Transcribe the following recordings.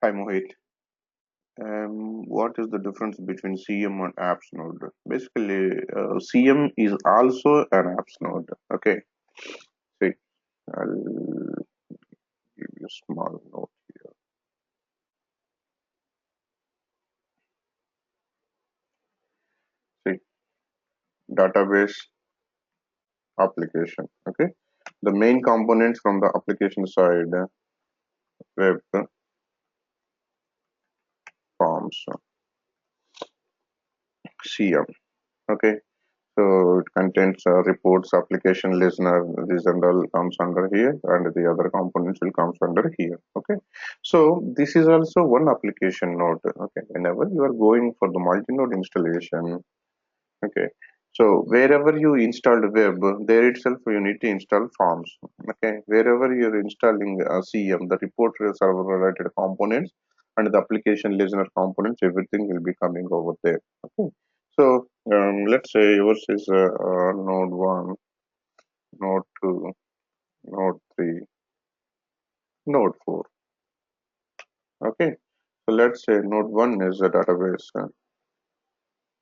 Hi Mohit. What is the difference between CM and apps node? Basically, CM is also an apps node. Okay, see, I'll give you a small note here. See, database application. Okay, the main components from the application side, web forms, CM. Okay, so it contains reports, application listener, this and all comes under here, and the other components will comes under here. Okay, so this is also one application node. Okay, whenever you are going for the multi-node installation, okay, so wherever you installed web, there itself you need to install forms. Okay, wherever you're installing CM, the report server related components and the application listener components, everything will be coming over there. Okay, so let's say yours is node 1, node 2, node 3, node 4. Okay, so let's say node 1 is a database.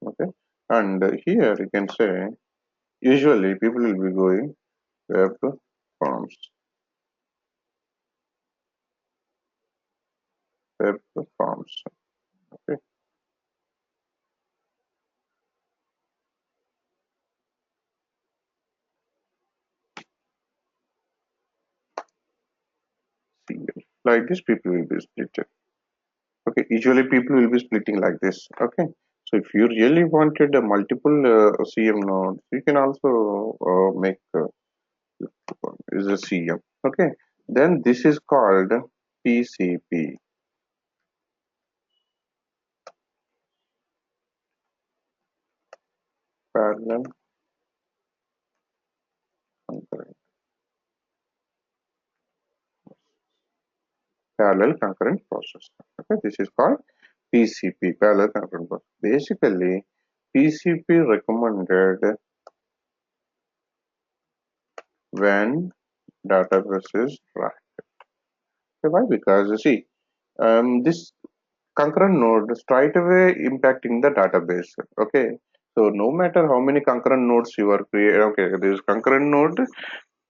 Okay, and here you can say usually people will be going web forms, web forms. Okay, CL. Like this, people will be split. Okay, usually people will be splitting like this. Okay, so if you really wanted a multiple CM nodes, you can also make is a CM. Okay, then this is called PCP, parallel concurrent, parallel concurrent process. Okay, this is called PCP, parallel concurrent process. Basically, PCP recommended when database is dry. Okay, why? Because you see, this concurrent node straight away impacting the database. Okay, so no matter how many concurrent nodes you are creating, okay, this concurrent node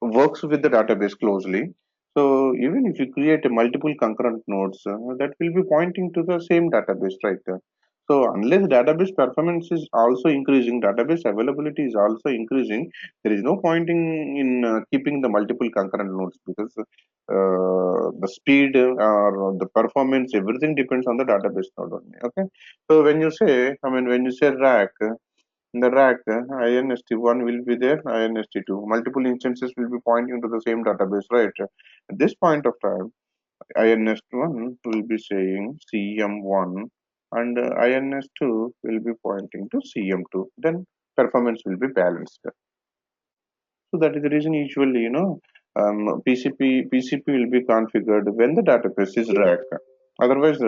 works with the database closely. So even if you create a multiple concurrent nodes, that will be pointing to the same database, right? So unless database performance is also increasing, database availability is also increasing, there is no pointing in keeping the multiple concurrent nodes because the speed or the performance, everything depends on the database node only. Okay. So when you say, I mean, when you say rack, in the rack, INST1 will be there, INST2. Multiple instances will be pointing to the same database, right? At this point of time, INS1 will be saying CM1 and INS2 will be pointing to CM2. Then performance will be balanced. So that is the reason usually, PCP will be configured when the database is rack. Otherwise,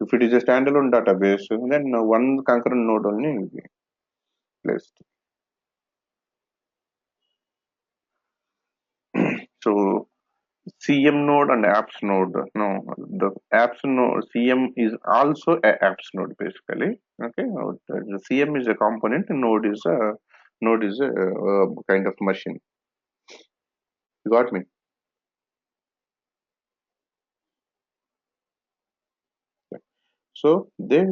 if it is a standalone database, then one concurrent node only will be placed. So CM node and apps node. No, the apps node CM is also a apps node basically. Okay, the CM is a component, node is a kind of machine. You got me? So they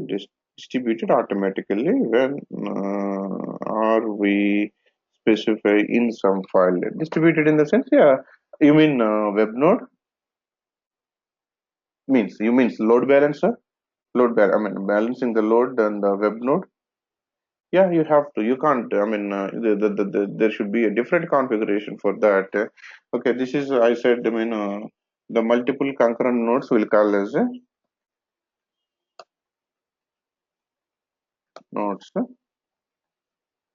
distributed automatically when or we specify in some file. Distributed in the sense, yeah. You mean web node means you means load balancer, I mean balancing the load and the web node. Yeah, you have to. You can't. I mean, there should be a different configuration for that. Okay, this is I said. I mean, the multiple concurrent nodes will call as nodes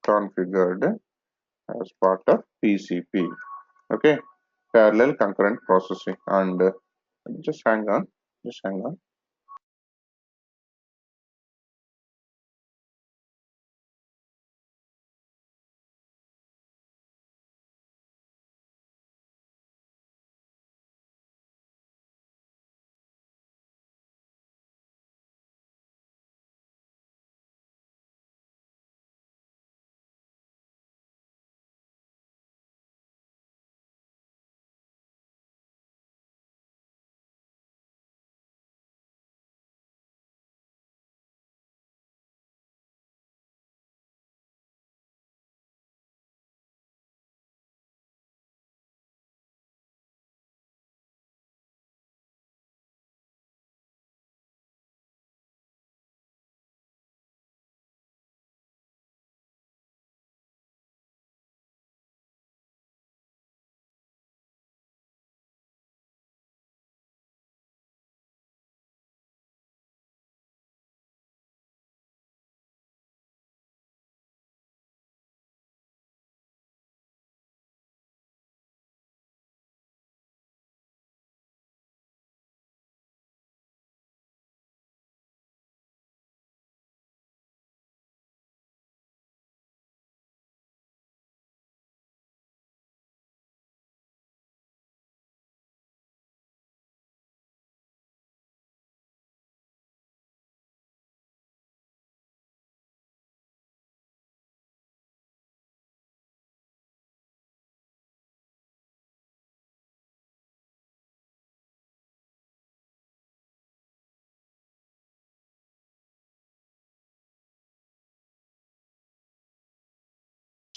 configured as part of PCP. Okay, parallel concurrent processing. And just hang on, just hang on.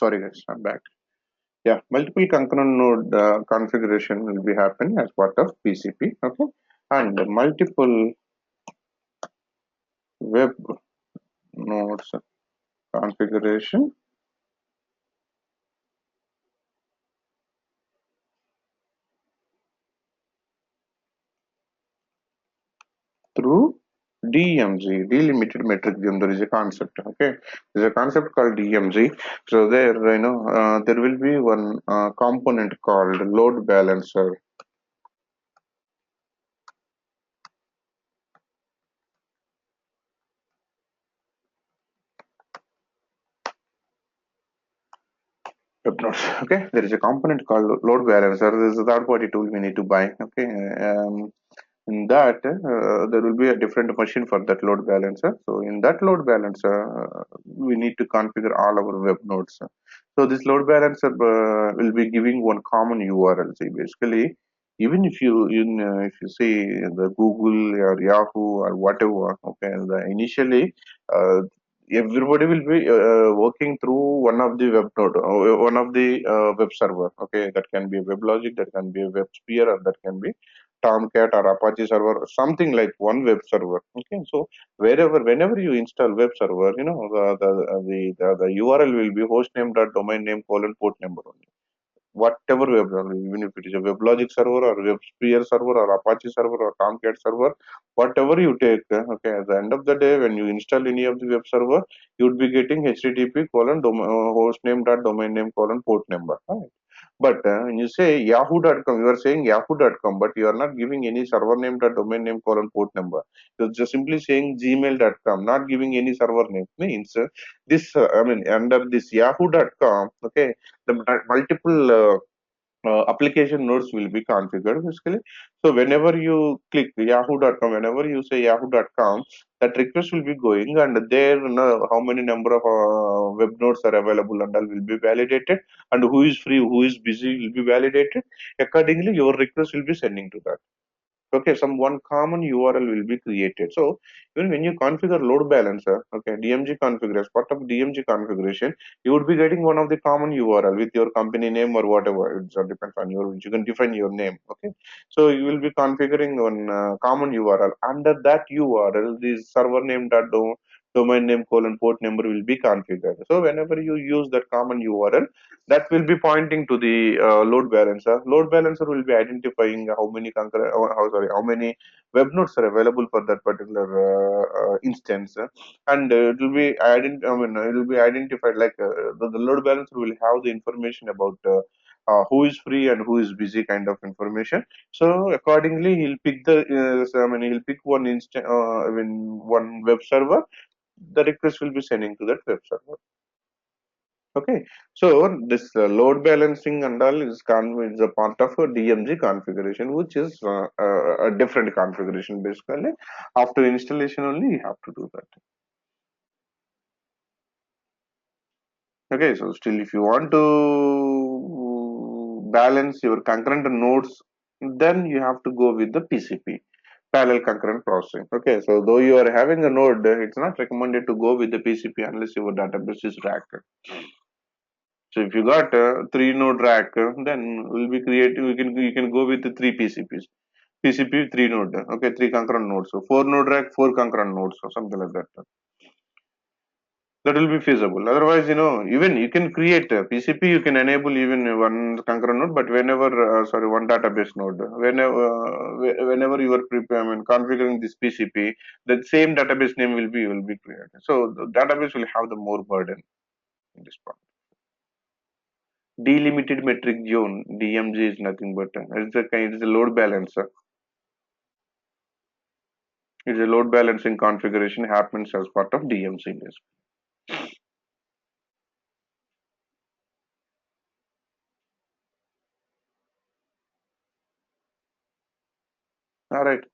Sorry guys, I'm back. Yeah, multiple concurrent node configuration will be happening as part of PCP. Okay, and multiple web nodes configuration through DMZ, delimited metric geom. There is a concept. Okay, there's a concept called DMZ. So there, there will be one component called load balancer. Web nodes. Okay, there is a component called load balancer. This is a third party tool we need to buy. Okay, in that there will be a different machine for that load balancer. So in that load balancer, we need to configure all our web nodes. So this load balancer will be giving one common URL. See, basically, even if if you see the Google or Yahoo or whatever, okay, initially everybody will be working through one of the web node, one of the web server. Okay, that can be a WebLogic, that can be a WebSphere, or that can be Tomcat or Apache server, something like one web server. Okay, so whenever you install web server, the URL will be hostname dot domain name colon port number only. Whatever web server, even if it is a WebLogic server or WebSphere server or Apache server or Tomcat server, whatever you take, okay, at the end of the day, when you install any of the web server, you would be getting HTTP colon hostname dot domain name colon port number. Right? But when you say yahoo.com, you are saying yahoo.com, but you are not giving any server name dot domain name colon port number. You're just simply saying gmail.com, not giving any server name. Means I mean, under this yahoo.com, okay, the multiple application nodes will be configured basically. So whenever you click yahoo.com, whenever you say yahoo.com, that request will be going, and there how many number of web nodes are available and all will be validated, and who is free, who is busy will be validated. Accordingly, your request will be sending to that. Okay, some one common URL will be created. So even when you configure load balancer, okay, DMG configure as part of DMG configuration, you would be getting one of the common URL with your company name or whatever. It depends on your, you can define your name. Okay, so you will be configuring one common URL. Under that URL, the server name dot domain name colon port number will be configured. So whenever you use that common URL, that will be pointing to the load balancer. Load balancer will be identifying how many how many web nodes are available for that particular instance, and it will be it will be identified like the load balancer will have the information about who is free and who is busy kind of information. So accordingly, he'll pick he'll pick one one web server. The request will be sending to that web server. Okay, so this load balancing and all is a part of a DMG configuration, which is a different configuration basically. After installation only, you have to do that. Okay, so still, if you want to balance your concurrent nodes, then you have to go with the PCP, parallel concurrent processing. Okay, so though you are having a node, it's not recommended to go with the PCP unless your database is racked. So if you got a three node rack, then we'll be creating. You can go with the three PCPs. PCP three node. Okay, three concurrent nodes. So four node rack, four concurrent nodes, or something like that. That will be feasible. Otherwise, even you can create a PCP. You can enable even one concurrent node, but whenever one database node. Whenever you are configuring this PCP, the same database name will be created. So the database will have the more burden in this part. Delimited metric zone DMG is nothing but it's a load balancer. It's a load balancing configuration happens as part of DMC basically. All right.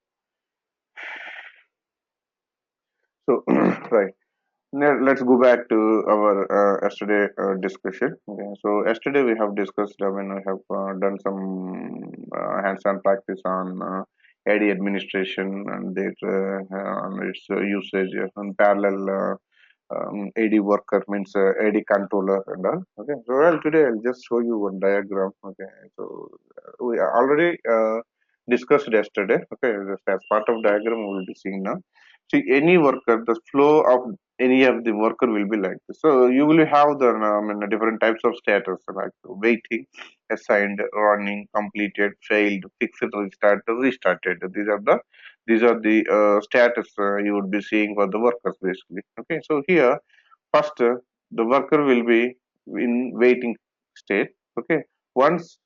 So right. Now, let's go back to our yesterday discussion. Okay. So yesterday we have discussed. We have done some hands-on practice on AD administration and its usage on parallel. AD worker means AD controller and all. Okay, so well today I'll just show you one diagram. Okay, so we already discussed yesterday. Okay, as part of diagram we will be seeing now. See, any worker, the flow of any of the worker will be like this. So you will have the different types of status like waiting, assigned, running, completed, failed, fixed, restarted, restarted. These are the status you would be seeing for the workers basically. Okay, so here first the worker will be in waiting state. Okay, once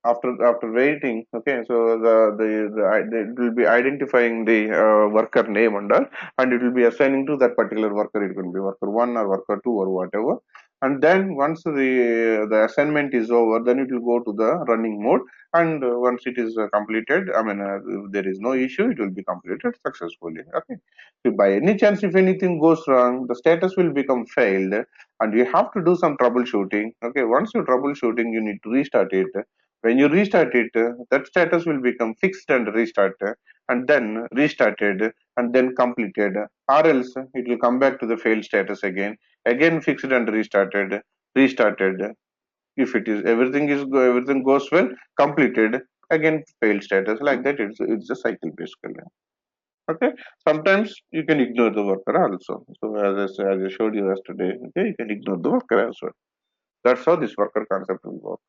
after waiting, okay, so it will be identifying the worker name and it will be assigning to that particular worker. It will be worker one or worker two or whatever, and then once the assignment is over, then it will go to the running mode, and once it is completed, if there is no issue, it will be completed successfully. Okay, so by any chance if anything goes wrong, the status will become failed, and you have to do some troubleshooting. Okay, once you troubleshooting, you need to restart it. When you restart it, that status will become fixed and restart, and then restarted and then completed, or else it will come back to the failed status again fixed and restarted. If it is everything goes well, completed, again failed status, like that. It's a cycle basically. Okay, sometimes you can ignore the worker also. So as I showed you yesterday, okay, you can ignore the worker as well. That's how this worker concept will work.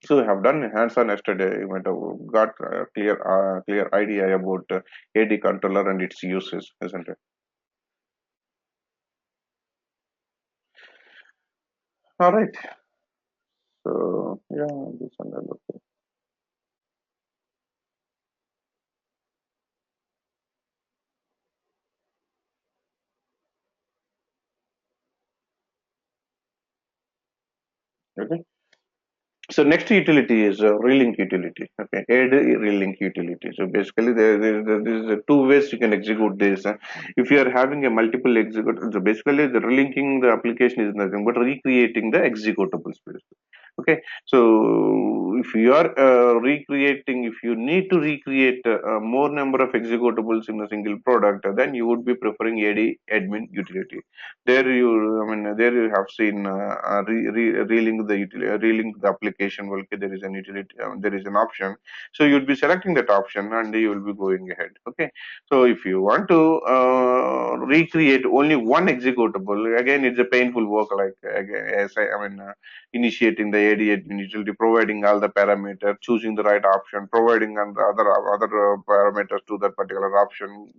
So we have done hands-on yesterday. You might have got a clear idea about AD controller and its uses, isn't it? All right. So yeah, this and that. Okay. So next utility is relink utility. Okay, add relink utility. So basically, there is two ways you can execute this. If you are having a multiple execute, so basically the relinking the application is nothing but recreating the executables. Okay, so if you are recreating, if you need to recreate more number of executables in a single product, then you would be preferring AD admin utility. There you have seen relink relink the application. Okay, there is an utility, there is an option. So you'll be selecting that option and you will be going ahead. Okay, so if you want to recreate only one executable, again it's a painful work. Like again, initiating the AD admin utility, providing all the parameters, choosing the right option, providing and the other parameters to that particular option.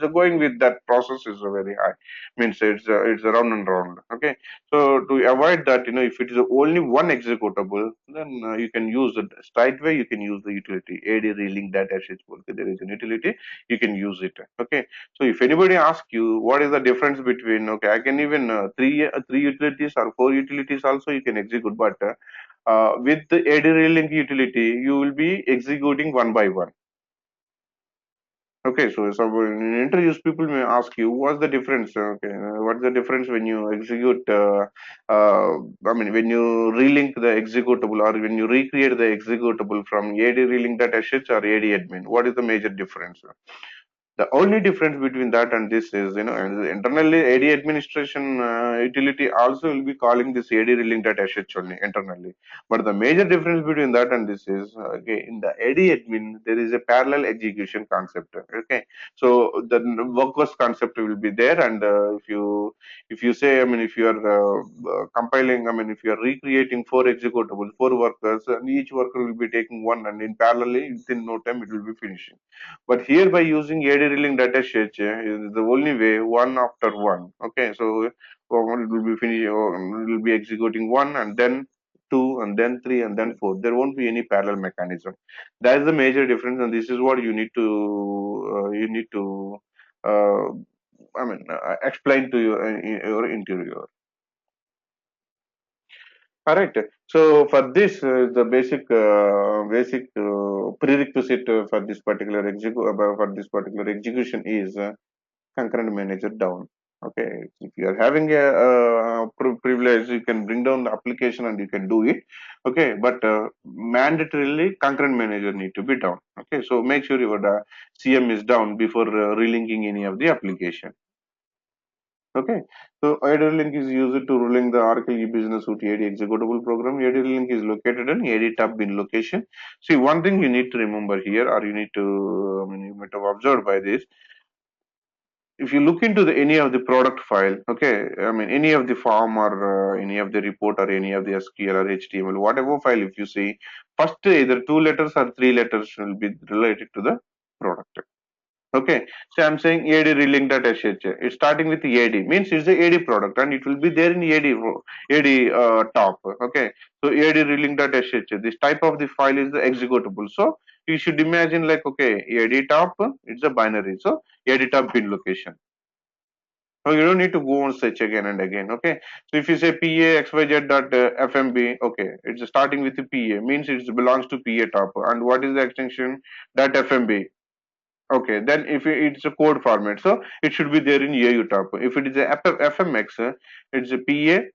So going with that process is very high, means it's a round and round. Okay, so to avoid that, if it is only one executable, then you can use it straight away. You can use the utility AD relink data sheets. Okay, there is an utility, you can use it. Okay, so if anybody asks you what is the difference between, okay, I can even three utilities or four utilities also you can execute, but with the AD relink utility, you will be executing one by one. Okay, so in interviews, people may ask you, what's the difference? Okay, what's the difference when you execute? When you relink the executable or when you recreate the executable from AD relink data sheets or AD admin, what is the major difference? The only difference between that and this is, internally AD administration utility also will be calling this AD relink data assets only internally. But the major difference between that and this is, okay, in the AD admin, there is a parallel execution concept. Okay, so the workers concept will be there, and if you say, if you are compiling, if you are recreating four executables, four workers, and each worker will be taking one, and in parallelly, within no time, it will be finishing. But here by using AD drilling data sheet is the only way, one after one. Okay, so it will be it will be executing one and then two and then three and then four. There won't be any parallel mechanism. That is the major difference, and this is what you need to uh, explain to your interviewer. Correct. So for this, the basic prerequisite for this particular execution is concurrent manager down. Okay, if you are having a privilege, you can bring down the application and you can do it. Okay, but mandatorily concurrent manager need to be down. Okay, so make sure your CM is down before relinking any of the application. Okay, so AD link is used to ruling the Oracle e-business suite AD executable program. AD link is located in AD tab bin location. See, one thing you need to remember here, or you need to, I mean, you might have observed by this. If you look into any of the product file, okay, I mean, any of the form or any of the report or any of the SQL or HTML, whatever file, if you see, first either two letters or three letters will be related to the product. Okay, so I'm saying AD relink.sh. It's starting with AD, means it's the AD product and it will be there in AD top. Okay, so AD relink.sh. This type of the file is the executable. So you should imagine like, okay, AD top, it's a binary. So AD top bin location. So you don't need to go and search again and again. Okay, so if you say PA.xyz.fmb, okay, it's starting with the PA, means it belongs to PA top. And what is the extension? .fmb. Okay, then if it's a code format, so it should be there in AU top. If it is a FMX, it's a PA,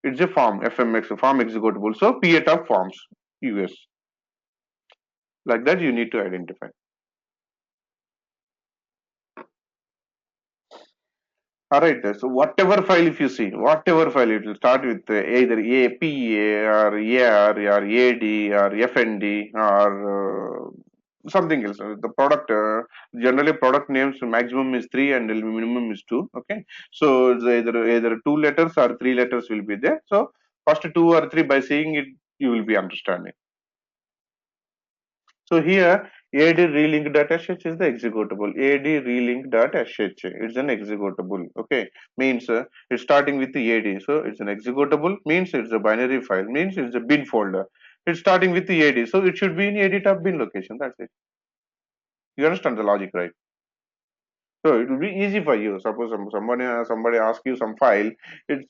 it's a form, FMX, form executable. So PA top forms, US. Like that, you need to identify. All right, so whatever file if you see, whatever file, it will start with either APA or AR or AD or FND or something else. The product, generally product names maximum is three and the minimum is two. Okay, so it's either two letters or three letters will be there. So first two or three, by seeing it, you will be understanding. So here AD relink.sh is the executable. AD relink.sh, it's an executable. Okay, means it's starting with the AD. So it's an executable, means it's a binary file, means it's a bin folder. It's starting with the AD, so it should be in AD tab bin location. That's it. You understand the logic, right? So it will be easy for you. Suppose somebody asks you some file, it's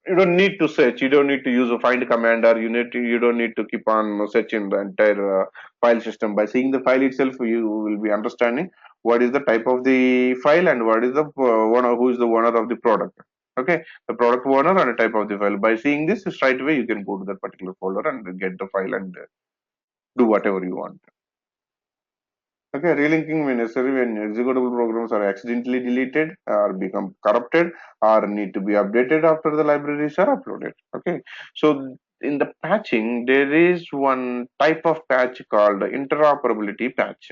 you don't need to search. You don't need to use a find command, or you don't need to keep on searching the entire file system. By seeing the file itself, you will be understanding what is the type of the file and what is the owner, who is the owner of the product. Okay, the product owner and the type of the file. By seeing this, straight away you can go to that particular folder and get the file and do whatever you want. Okay, relinking when necessary when executable programs are accidentally deleted or become corrupted or need to be updated after the libraries are uploaded. Okay, so in the patching, there is one type of patch called interoperability patch.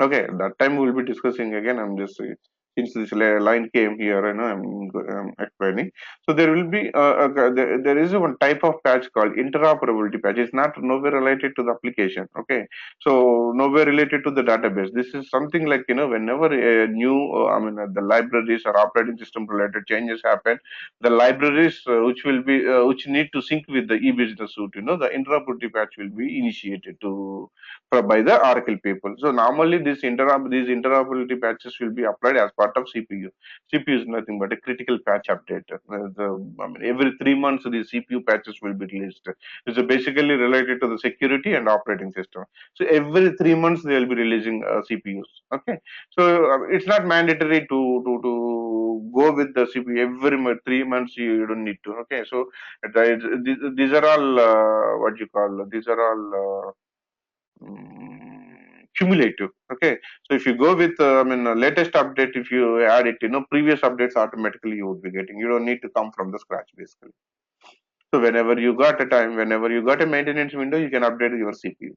Okay, that time we'll be discussing again. I'm just since this line came here, I'm explaining. So there will be there is one type of patch called interoperability patch. It's not nowhere related to the application. Okay, so nowhere related to the database. This is something like, whenever a new the libraries or operating system related changes happen, the libraries which need to sync with the e-business suite. The interoperability patch will be initiated by the Oracle people. So normally these interoperability patches will be applied as part of CPU. CPU is nothing but a critical patch update. Every 3 months these CPU patches will be released. It's basically related to the security and operating system. So every 3 months they will be releasing CPUs. Okay, so it's not mandatory to go with the CPU every 3 months. You don't need to. Okay, so these are all what you call. These are all. Cumulative. Okay, so if you go with latest update, if you add it, previous updates automatically you would be getting. You don't need to come from the scratch basically. So whenever you got a time, whenever you got a maintenance window, you can update your CPU.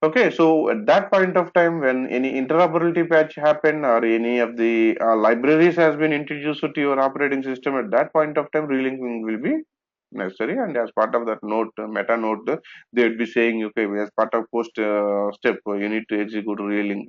Okay, so at that point of time, when any interoperability patch happen or any of the libraries has been introduced to your operating system, at that point of time, relinking will be necessary. And as part of that note, meta note, they would be saying, okay, as part of post step, you need to execute relink.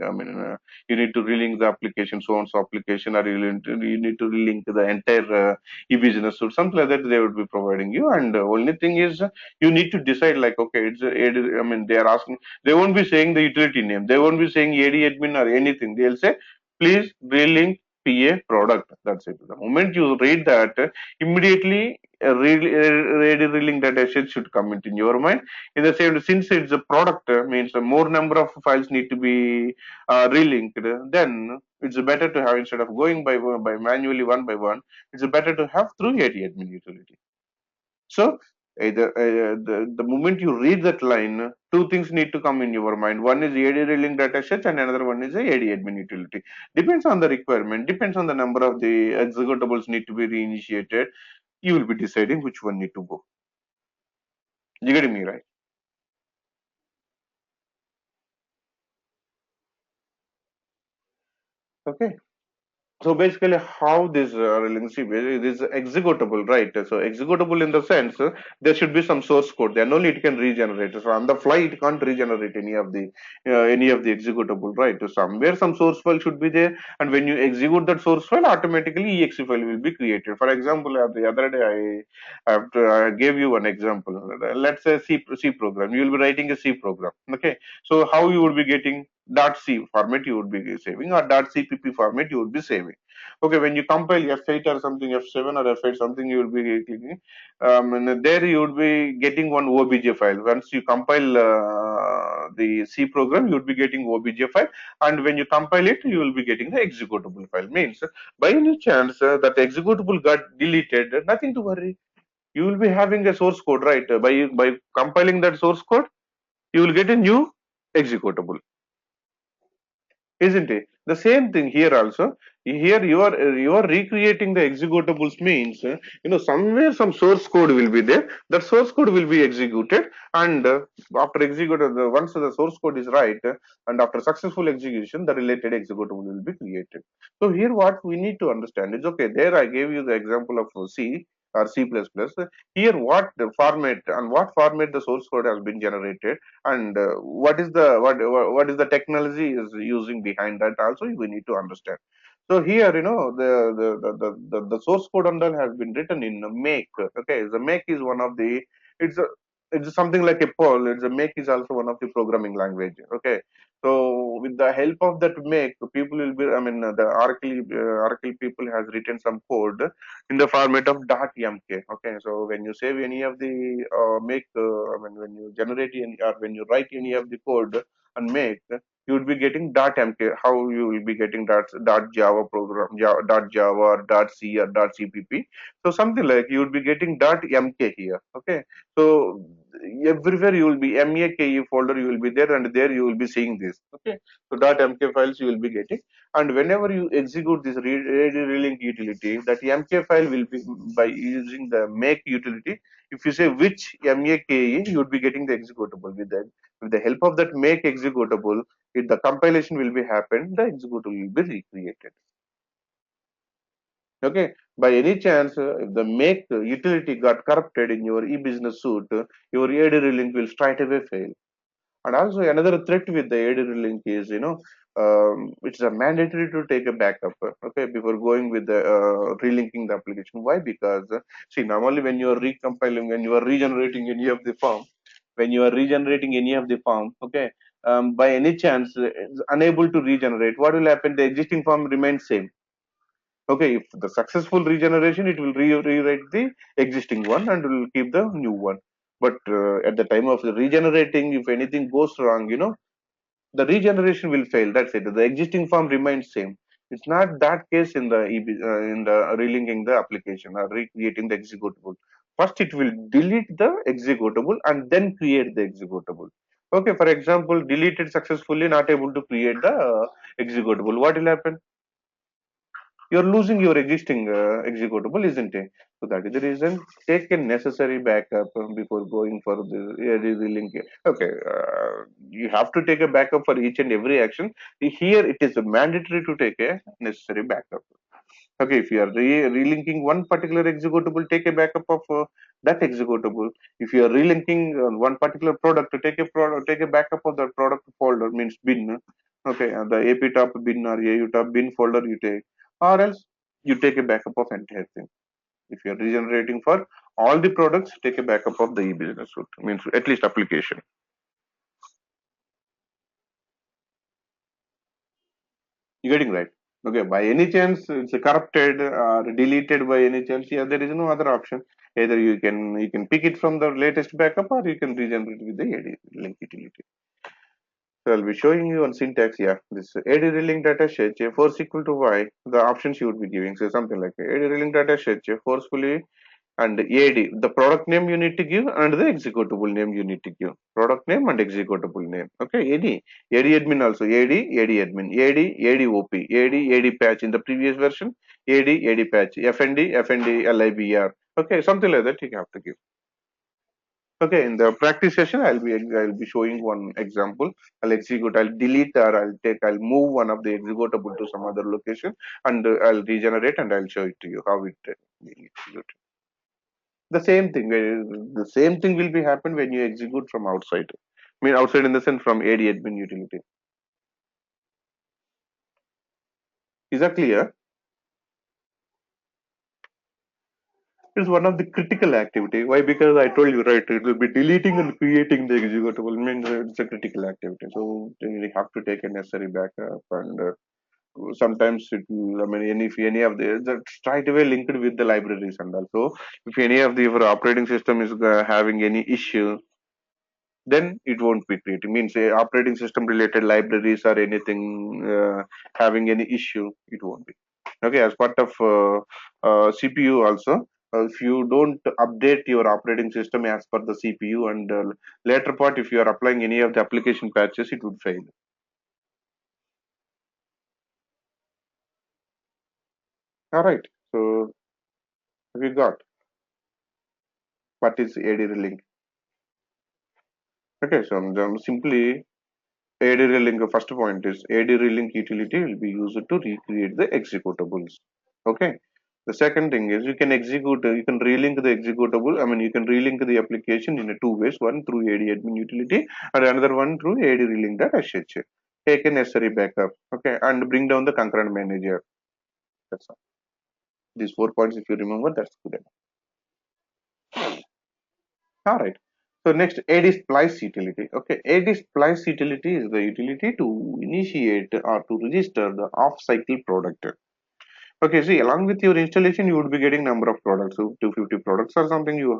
You need to relink the application, so on so application, or you need to relink the entire e-business suite, something like that. They would be providing you. And only thing is, you need to decide like, okay, they are asking, they won't be saying the utility name. They won't be saying AD admin or anything. They'll say, please relink PA product. That's it. The moment you read that, immediately read relink that asset should come into your mind. In the same, since it's a product, means more number of files need to be relinked. Then it's better to have, instead of going by manually one by one, it's better to have through AD admin utility. So Either the moment you read that line, two things need to come in your mind. One is AD reeling data set and another one is a AD admin utility. Depends on the requirement, depends on the number of the executables need to be reinitiated. You will be deciding which one need to go. You getting me right? Okay. So basically, how this relevancy it is executable, right? So executable in the sense there should be some source code. Then only it can regenerate. So on the fly, it can't regenerate any of the executable, right? So somewhere some source file should be there, and when you execute that source file, automatically exe file will be created. For example, the other day I gave you an example. Let's say C program. You will be writing a C program. Okay. So how you would be getting .c format you would be saving or .cpp format you would be saving. Okay, when you compile F8 or something, F7 or F8 something, you will be clicking. And there you would be getting one OBJ file. Once you compile the C program, you would be getting OBJ file, and when you compile it, you will be getting the executable file. Means by any chance that executable got deleted, nothing to worry. You will be having a source code, right? By compiling that source code, you will get a new executable, isn't it? The same thing here also. Here you are recreating the executables means somewhere some source code will be there. That source code will be executed, and after executed once the source code is right, and after successful execution the related executable will be created. So here what we need to understand is, okay, there I gave you the example of C or C++. Here what the format and what format the source code has been generated, and what is the technology is using behind that also we need to understand. So here the source code under has been written in make. Okay, the make is one of the, it's a, it's something like a Perl. It's a make is also one of the programming language. Okay, so with the help of that make, people will be, I mean, the Oracle people has written some code in the format of .mk. Okay, so when you save any of the make, I mean, when you generate any or when you write any of the code and make, you would be getting .mk. How you will be getting .java program, .java or .c or .cpp. So something like you would be getting .mk here. Okay, so everywhere you will be make folder you will be there, and there you will be seeing this. Okay, so .mk files you will be getting, and whenever you execute this relink utility, that mk file will be by using the make utility. If you say which make, you would be getting the executable with that. With the help of that make executable, if the compilation will be happened, the executable will be recreated. Okay, by any chance, if the make utility got corrupted in your e-business suite, your AD relink will straight away fail. And also another threat with the AD relink is, it's a mandatory to take a backup, okay, before going with the relinking the application. Why? Because see, normally when you are recompiling, when you are regenerating any of the form, okay, by any chance it's unable to regenerate, what will happen? The existing form remains same. Okay, if the successful regeneration, it will rewrite the existing one and will keep the new one. But at the time of the regenerating, if anything goes wrong, the regeneration will fail. That's it. The existing form remains same. It's not that case in the in the relinking the application or recreating the executable. First, it will delete the executable and then create the executable. Okay, for example, deleted successfully, not able to create the executable. What will happen? You're losing your existing executable, isn't it? So that is the reason. Take a necessary backup before going for the relink. Okay, you have to take a backup for each and every action. Here, it is mandatory to take a necessary backup. Okay, if you are relinking one particular executable, take a backup of that executable. If you are relinking one particular product, take a backup of that product folder, means bin. Okay, the AP top bin or AU top bin folder you take, or else you take a backup of entire thing. If you are regenerating for all the products, take a backup of the e-business suite, means at least application. You getting right? Okay, by any chance it's corrupted or deleted by any chance, yeah, there is no other option. Either you can pick it from the latest backup or you can regenerate with the AD link utility. So I'll be showing you on syntax. Yeah, this AD relink data set force equal to y. The options you would be giving, so something like AD relink data set forcefully and AD, the product name you need to give and the executable name you need to give. Product name and executable name. Okay, AD admin also, AD admin, AD OP, AD patch in the previous version, AD patch, FND LIBR. Okay, something like that you have to give. Okay, in the practice session, I'll be showing one example. I'll delete or I'll move one of the executable to some other location, and I'll regenerate and I'll show it to you how it will execute. The same thing will be happen when you execute from outside. I mean outside in the sense from AD admin utility. Is that clear? It's one of the critical activity. Why? Because I told you right, it will be deleting and creating the executable. I mean it's a critical activity. So you have to take a necessary backup and sometimes it will, I mean if any of the that straight away linked with the libraries, and also if any of the your operating system is having any issue, then it won't be created. Means operating system related libraries or anything having any issue, it won't be. Okay, as part of CPU also, if you don't update your operating system as per the CPU, and later part if you are applying any of the application patches, it would fail. All right. So have you got what is AD link? Okay, so simply AD relink, first point is AD relink utility will be used to recreate the executables. Okay. The second thing is you can execute, you can relink the executable. I mean, you can relink the application in a two ways. One through AD admin utility, and another one through AD relink.sh. Take a necessary backup. Okay, and bring down the concurrent manager. That's all. These 4 points, if you remember, that's good enough. All right. So next, AD splice utility. Okay, AD splice utility is the utility to initiate or to register the off-cycle product. Okay, see, along with your installation, you would be getting number of products, so 250 products or something you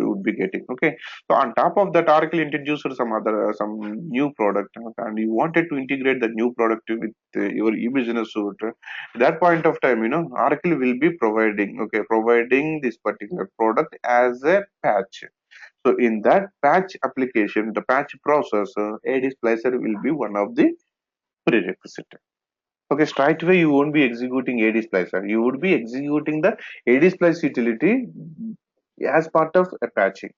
would be getting. Okay, so on top of that, Oracle introduced some new product, and you wanted to integrate the new product with your e-business suite. At that point of time, Oracle will be providing this particular product as a patch. So in that patch application, the patch process, AD Splicer will be one of the prerequisite. Okay, straight away you won't be executing AD Splicer. You would be executing the AD Splice utility as part of a patching.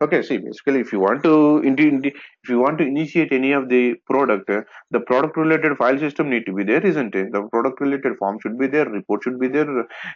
Okay, see, basically, if you want to initiate any of the product, the product related file system need to be there, isn't it? The product related form should be there, report should be there,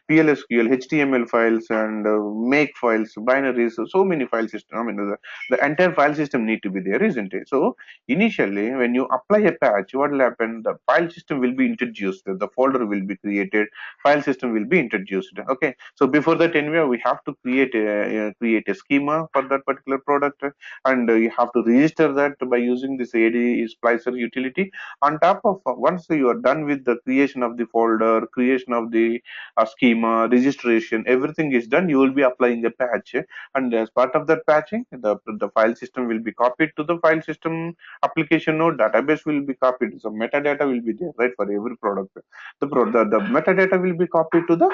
PLSQL, HTML files, and make files, binaries, so many file system. I mean, the entire file system need to be there, isn't it? So initially, when you apply a patch, what will happen? The file system will be introduced, the folder will be created, file system will be introduced. Okay, so before that, anyway, we have to create a schema for that particular product, and you have to register that by using this AD Splicer utility. On top of once you are done with the creation of the folder, creation of the schema, registration, everything is done. You will be applying a patch, and as part of that patching, the file system will be copied to the file system application node. Database will be copied. So metadata will be there, right, for every product. The metadata will be copied to the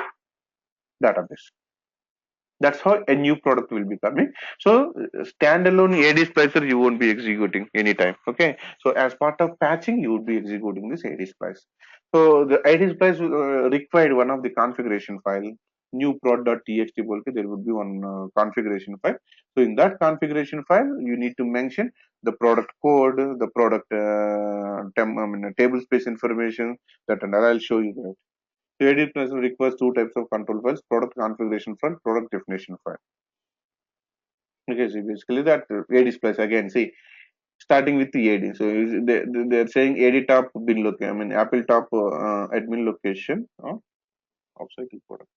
database. That's how a new product will be coming. So standalone AD Splicer you won't be executing anytime. Okay. So as part of patching, you would be executing this AD Splice. So the AD Splice required one of the configuration file, new prod.txt. There would be one configuration file. So in that configuration file, you need to mention the product code, the product table space information, that, and I'll show you that. AD Plus requires two types of control files: product configuration file, product definition file. Okay, so basically that AD Splice again. See, starting with the AD. So they're saying AD top bin location. I mean Apple top admin location outside the product.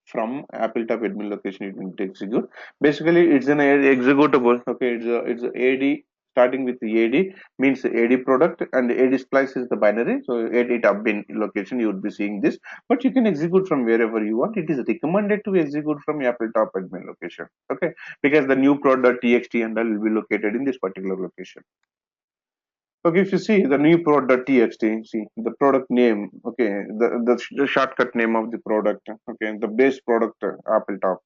From Apple top admin location it will execute. Basically, it's an executable. Okay, it's a AD starting with the AD means AD product, and AD splice is the binary. So AD top bin location you would be seeing this, but you can execute from wherever you want. It is recommended to execute from Apple top admin location. Okay, because the new product txt and all will be located in this particular location. Okay, if you see the new product.txt, see the product name, okay, the shortcut name of the product, okay, the base product, Apple top.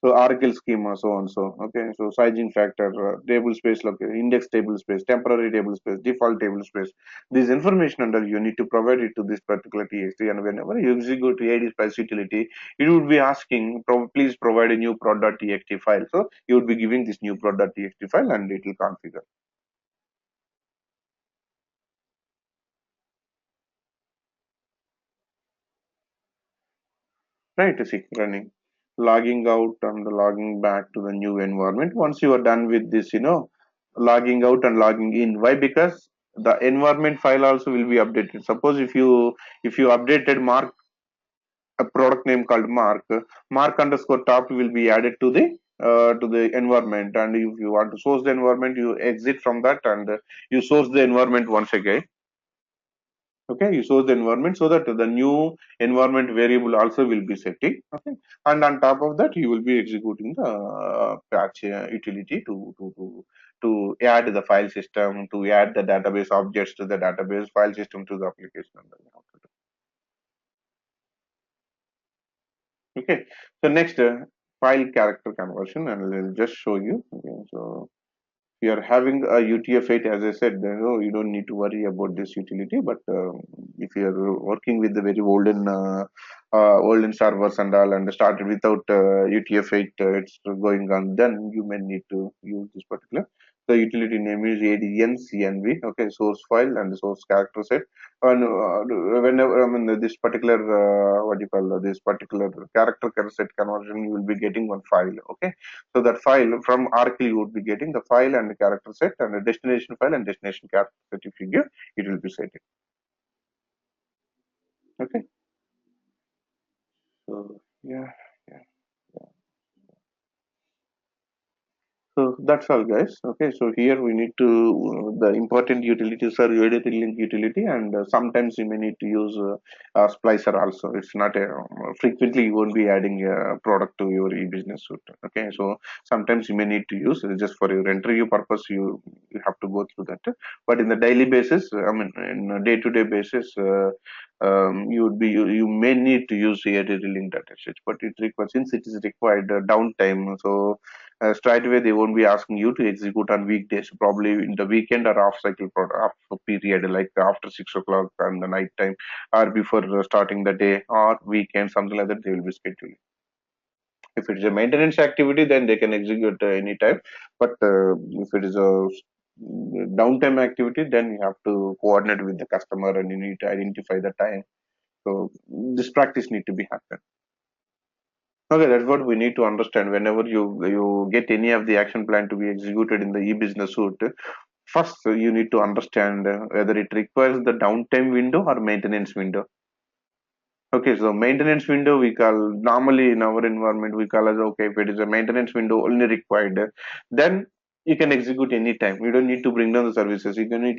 So Oracle schema, so on, so okay, so sizing factor, table space, index table space, temporary table space, default table space. This information under you need to provide it to this particular txt, and whenever you execute AD spice utility, it would be asking, please provide a new prod.txt file. So you would be giving this new prod.txt file, and it will configure. Right, see, running, logging out and logging back to the new environment. Once you are done with this, logging out and logging in. Why? Because the environment file also will be updated. Suppose if you updated mark a product name called mark underscore top will be added to the environment. And if you want to source the environment, you exit from that, and you source the environment once again. Okay, you source the environment so that the new environment variable also will be setting. Okay, and on top of that, you will be executing the patch utility to add the file system, to add the database objects to the database, file system to the application. Okay, so next, file character conversion, and I'll just show you. Okay, so you are having a UTF-8, as I said, you don't need to worry about this utility. But if you are working with the very olden servers and all, and started without UTF-8, it's going on, then you may need to use this particular. The utility name is ADNCNV. Okay, source file and the source character set. And whenever, I mean, this particular what do you call this particular character set conversion, you will be getting one file. Okay, so that file from Oracle, you would be getting the file and the character set, and a destination file and destination character set. If you give, it will be setting. Okay. So yeah, yeah. So that's all, guys. Okay, so here we need to the important utilities are UID link utility, and sometimes you may need to use Splicer also. It's not a frequently you won't be adding a product to your e-business suite. Okay, so sometimes you may need to use just for your interview purpose. You have to go through that. But in the daily basis, I mean, in a day-to-day basis. You may need to use UID link data sets, but it requires, since it is required downtime. So straight away they won't be asking you to execute on weekdays, probably in the weekend or off cycle off period, like after 6 o'clock on the night time, or before starting the day, or weekend, something like that, they will be scheduling. If it is a maintenance activity, then they can execute anytime. But if it is a downtime activity, then you have to coordinate with the customer, and you need to identify the time. So this practice need to be happen. Okay, that's what we need to understand. Whenever you get any of the action plan to be executed in the e-business suite, first you need to understand whether it requires the downtime window or maintenance window. Okay, so maintenance window we call, normally in our environment we call as, okay, if it is a maintenance window only required, then you can execute any time. You don't need to bring down the services. You don't need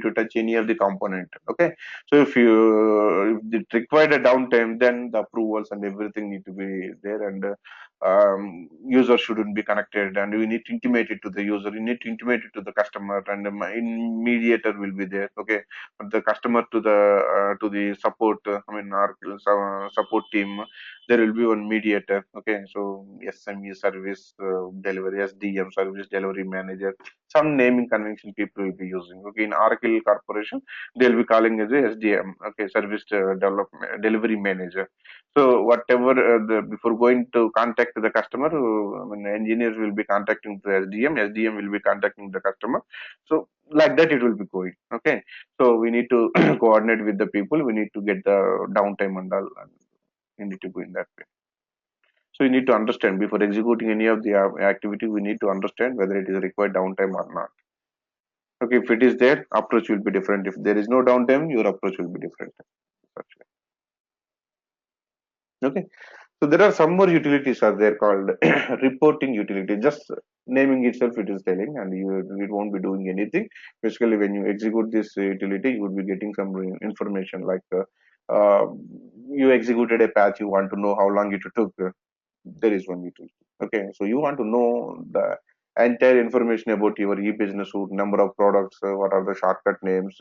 to touch any of the component. Okay, so if it required a downtime, then the approvals and everything need to be there, and user shouldn't be connected, and you need to intimate it to the user. You need to intimate it to the customer, and the mediator will be there. Okay, the customer to the support, I mean our support team, there will be one mediator. Okay, so SME, service delivery, SDM, service delivery manager, some naming convention people will be using. Okay, in Oracle Corporation they'll be calling as a SDM. Okay, service development delivery manager. So whatever before going to contact the customer, I mean, engineers will be contacting the SDM will be contacting the customer. So like that it will be going. Okay, so we need to coordinate with the people. We need to get the downtime and all. And we need to go in that way. So you need to understand before executing any of the activity. We need to understand whether it is required downtime or not. Okay, if it is there, approach will be different. If there is no downtime, your approach will be different. Okay, so there are some more utilities are there called reporting utility. Just naming itself, it is telling, and you won't be doing anything. Basically, when you execute this utility, you would be getting some information like uh, you executed a patch. You want to know how long it took. There is one utility. Okay, so you want to know the entire information about your e-business suite, number of products, what are the shortcut names,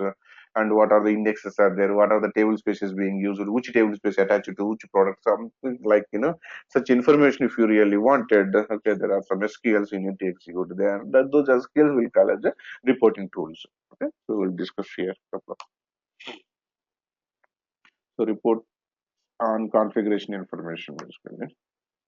and what are the indexes are there, what are the table spaces being used, which table space attached to which product, something like, such information if you really wanted. Okay, there are some SQLs you need to execute there. Those SQLs will call as the reporting tools. Okay, so we'll discuss here. So report on configuration information basically.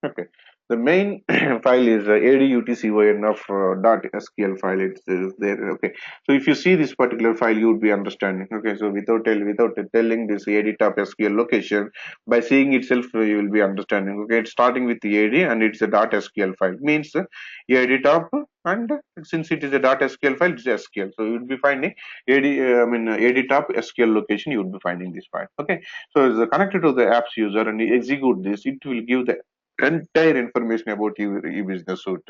Okay. The main file is adutcyn of .sql file. It's there. Okay. So if you see this particular file, you would be understanding. Okay. So without telling this ad top SQL location, by seeing itself, you will be understanding. Okay. It's starting with the ad and it's a .sql file. Means ad top, and since it is a .sql file, it's SQL. So you would be finding ad top SQL location. You would be finding this file. Okay. So it's connected to the apps user and you execute this. It will give the entire information about your e-business suite,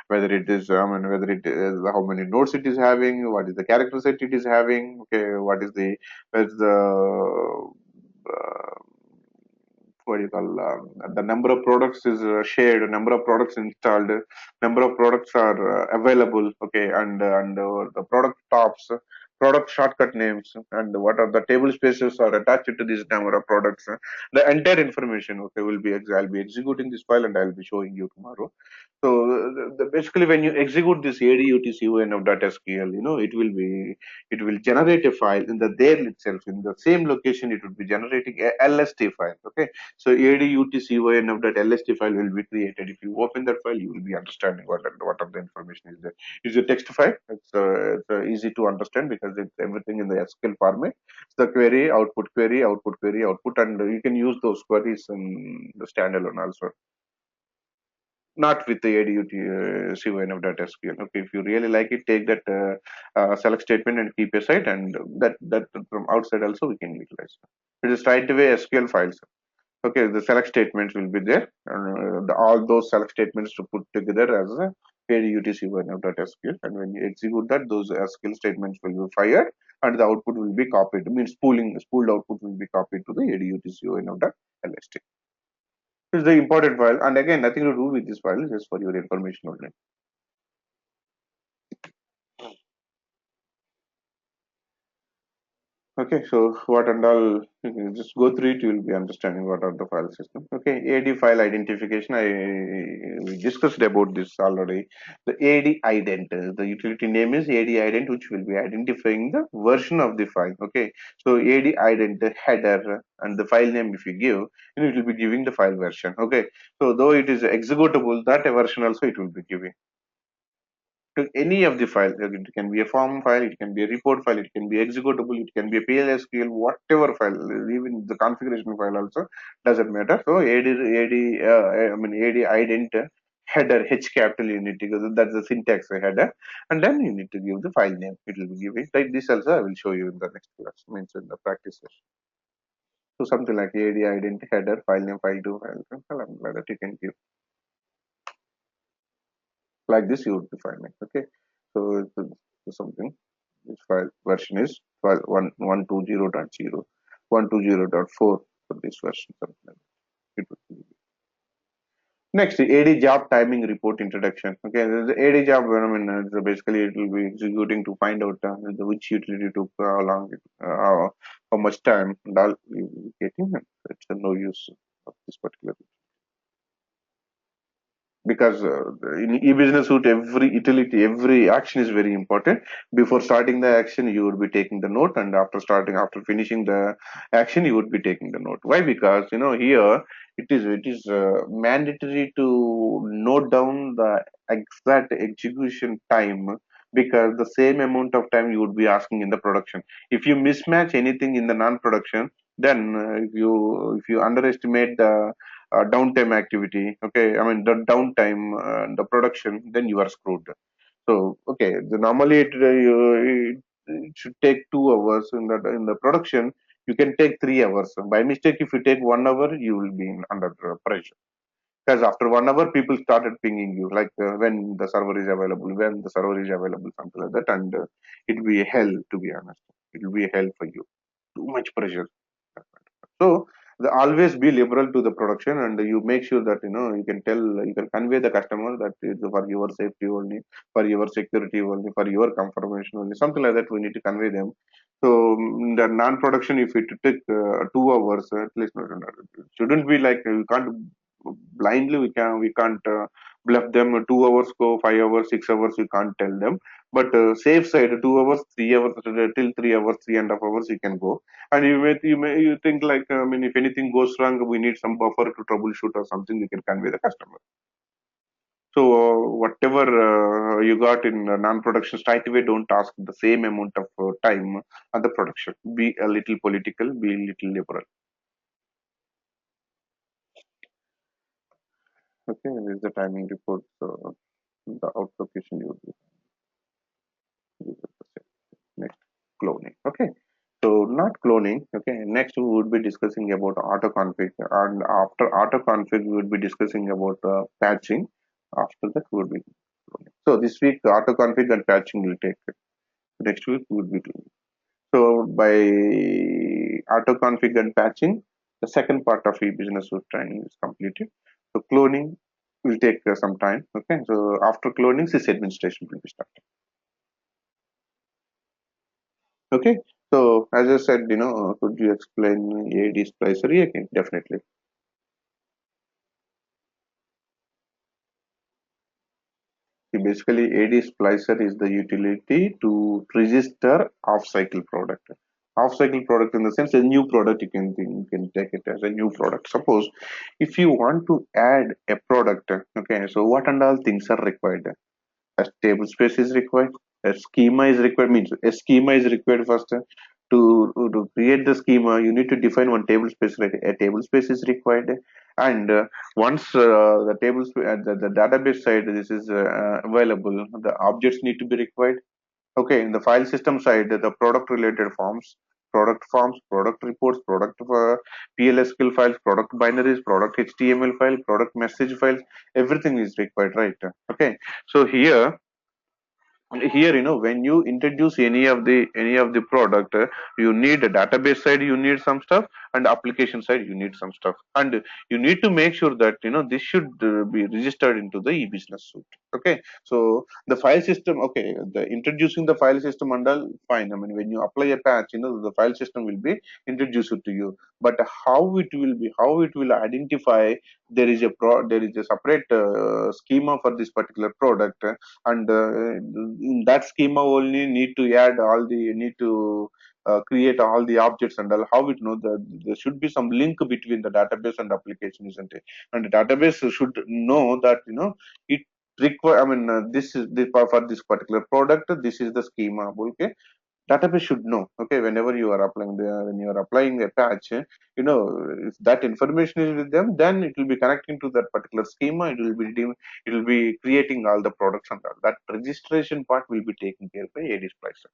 whether it is, whether it is how many nodes it is having, what is the character set it is having, okay, what's uh, what do you call, the number of products is shared, number of products installed, number of products are available, okay, and the product tops, product shortcut names, and what are the table spaces are attached to this number of products. The entire information, okay, I'll be executing this file and I'll be showing you tomorrow. So basically, when you execute this adutcyn of .sql, it will generate a file in the there itself in the same location. It will be generating a LST file. Okay, so adutcyn of .lst file will be created. If you open that file, you will be understanding what are the information is there. It's a text file. It's easy to understand because it's everything in the SQL format. It's the query, output, query, output, and you can use those queries in the standalone also, not with the adut .sql. Okay, if you really like it, take that select statement and keep aside, and that from outside also we can utilize. It is straight away SQL files. Okay, the select statements will be there. All those select statements to put together as a adutcyn.sql, and when you execute that, those SQL statements will be fired, and the output will be copied. It means spooled output will be copied to the adutcyn.lst. This is the important file, and again, nothing to do with this file, just for your information only. Okay, so what and all, you can just go through it, you will be understanding what are the file system. Okay, AD file identification, we discussed about this already. The AD ident, the utility name is AD ident, which will be identifying the version of the file. Okay, so AD ident, the header, and the file name if you give, and it will be giving the file version. Okay, so though it is executable, that version also it will be giving to any of the files. It can be a form file, it can be a report file, it can be executable, it can be a PLSQL, whatever file, even the configuration file also doesn't matter. So AD ident header H capital you need to give. That's the syntax header, and then you need to give the file name. It will be giving like this also. I will show you in the next class. Means in the practice session. So something like AD ident header file name file two file like that you can give like this. You would define it. Okay, so it's something. This file version is file 120.0, 120.4 for this version. Something like that. It would be. Next, AD job timing report introduction. Okay, the AD job. So basically it will be executing to find out which utility took how long, how much time, and all you will be getting. It's no use of this particular, because in e-business suite every utility, every action is very important. Before starting the action you would be taking the note, and after finishing the action you would be taking the note. Why? Because here it is mandatory to note down the exact execution time, because the same amount of time you would be asking in the production. If you mismatch anything in the non-production, then if you underestimate the downtime activity, okay, I mean the downtime, the production, then you are screwed. So okay, normally it should take 2 hours in the production. You can take 3 hours. By mistake, if you take 1 hour, you will be under pressure, because after 1 hour people started pinging you like when the server is available, something like that, and it will be hell, to be honest. It will be hell for you. Too much pressure. So always be liberal to the production, and you make sure that you can tell, you can convey the customer that it's for your safety only, for your security only, for your confirmation only, something like that we need to convey them. So the non-production, if it took 2 hours, at least it shouldn't be like we can't blindly, we can't bluff them. 2 hours go, 5 hours, 6 hours, we can't tell them. But safe side, 2 hours, 3 hours, till 3 hours, 3.5 hours you can go. And you think like, I mean, if anything goes wrong, we need some buffer to troubleshoot or something, we can convey the customer. So whatever you got in non-production, straight away don't ask the same amount of time on the production. Be a little political, be a little liberal. Okay, this is the timing report. So the outlook is you next, cloning. Okay. So not cloning. Okay. Next we would be discussing about auto config, and after auto config we would be discussing about patching. After that we would be cloning. So this week auto config and patching will take. Next week we would be cloning. So by auto config and patching, the second part of e-business suite training is completed. So cloning will take some time. Okay. So after cloning, sys administration will be started. Okay. So as I said, could you explain AD splicer? Yeah, okay, definitely. See, basically, AD splicer is the utility to register off-cycle product. Off-cycle product in the sense a new product, you can take it as a new product. Suppose if you want to add a product, okay, so what and all things are required? A table space is required, a schema is required, means a schema is required first. To create the schema, you need to define one table space, right? A table space is required. And once the tables the database side, this is available, the objects need to be required. Okay, in the file system side, the product related forms, product reports, product PLSQL files, product binaries, product HTML file, product message files, everything is required, right? Okay, so here, when you introduce any of the product, you need a database side, you need some stuff, and application side you need some stuff, and you need to make sure that this should be registered into the e-business suite. Okay, so the file system, okay, the introducing the file system and all fine. I mean, when you apply a patch, the file system will be introduced to you. But how it will identify there is a separate schema for this particular product, and in that schema only need to add all the need to create all the objects, and all. How it know that there should be some link between the database and application, isn't it? And the database should know that it require, I mean, this is the for this particular product, this is the schema. Okay, database should know. Okay, whenever you are applying when you are applying a patch, if that information is with them, then it will be connecting to that particular schema. It will be creating all the products, and all that registration part will be taken care by AD Splicer.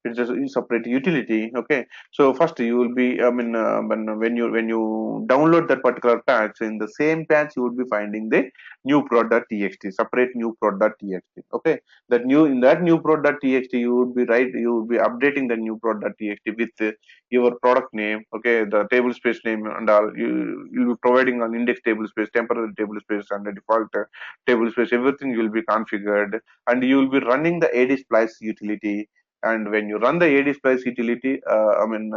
It's just a separate utility. Okay, so first you will be, I mean, when you download that particular patch, in the same patch you would be finding the new product.txt, separate new product.txt. Okay, that new in that new product.txt you would be updating the new product.txt with your product name. Okay, the table space name and all. You'll be providing an index table space, temporary table space, and the default table space. Everything will be configured, and you will be running the AD Splice utility. And when you run the AD Splice utility, I mean,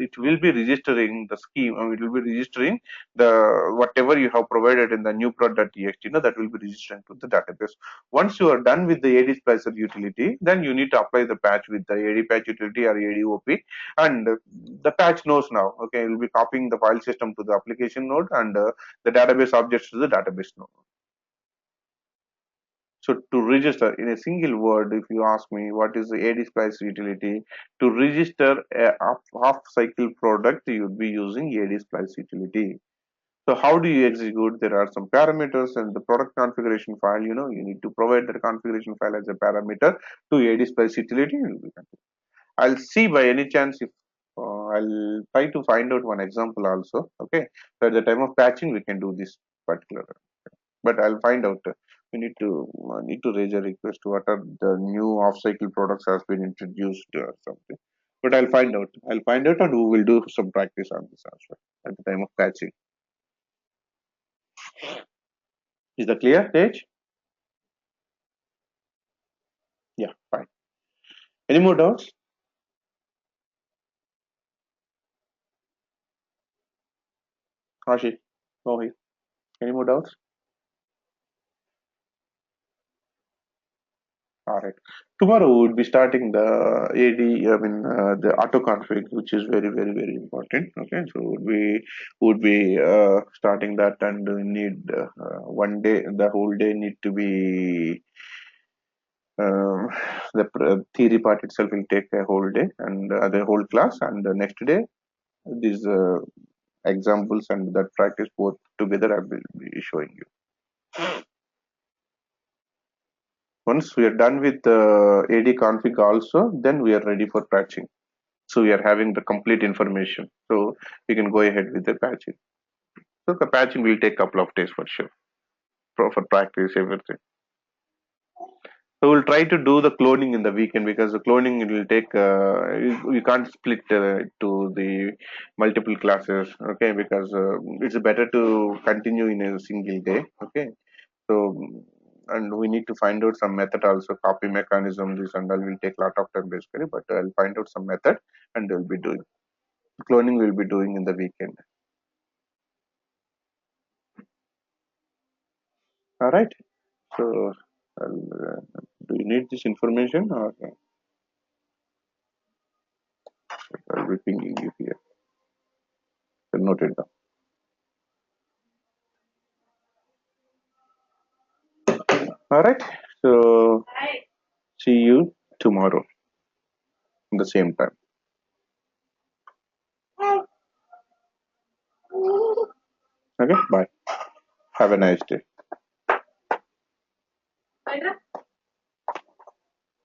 it will be registering the scheme. I mean, it will be registering the whatever you have provided in the new product.txt. That will be registered to the database. Once you are done with the AD Splicer utility, then you need to apply the patch with the AD patch utility or ADOP, and the patch knows now. Okay, it will be copying the file system to the application node, and the database objects to the database node. So to register in a single word, if you ask me what is the AD Splice utility, to register a half cycle product, you would be using AD Splice utility. So how do you execute? There are some parameters and the product configuration file, you need to provide the configuration file as a parameter to AD Splice utility. I'll see by any chance if I'll try to find out one example also. Okay. So at the time of patching, we can do this particular, but I'll find out. We need to raise a request. What are the new off-cycle products has been introduced or something? But I'll find out. I'll find out, and we will do some practice on this as well at the time of patching. Is that clear, Tej? Yeah, fine. Any more doubts? Rashi, Mohit, any more doubts? All right. Tomorrow we would be starting the AD, the auto config, which is very, very, very important. Okay, so would be starting that, and we need one day, the whole day need to be the theory part itself will take a whole day and the whole class, and the next day these examples and that practice both together I will be showing you. Once we are done with AD config also, then we are ready for patching. So we are having the complete information. So we can go ahead with the patching. So the patching will take a couple of days for sure. For practice, everything. So we'll try to do the cloning in the weekend, because the cloning it will take you can't split to the multiple classes, okay? Because it's better to continue in a single day, okay? So and we need to find out some method also, copy mechanism, this and all will take a lot of time basically. But I'll find out some method and we'll be doing cloning. We'll be doing in the weekend. All right. So do you need this information, or I'll be pinging you here? So note it down. All right. So see you tomorrow at the same time. Okay. Bye. Have a nice day.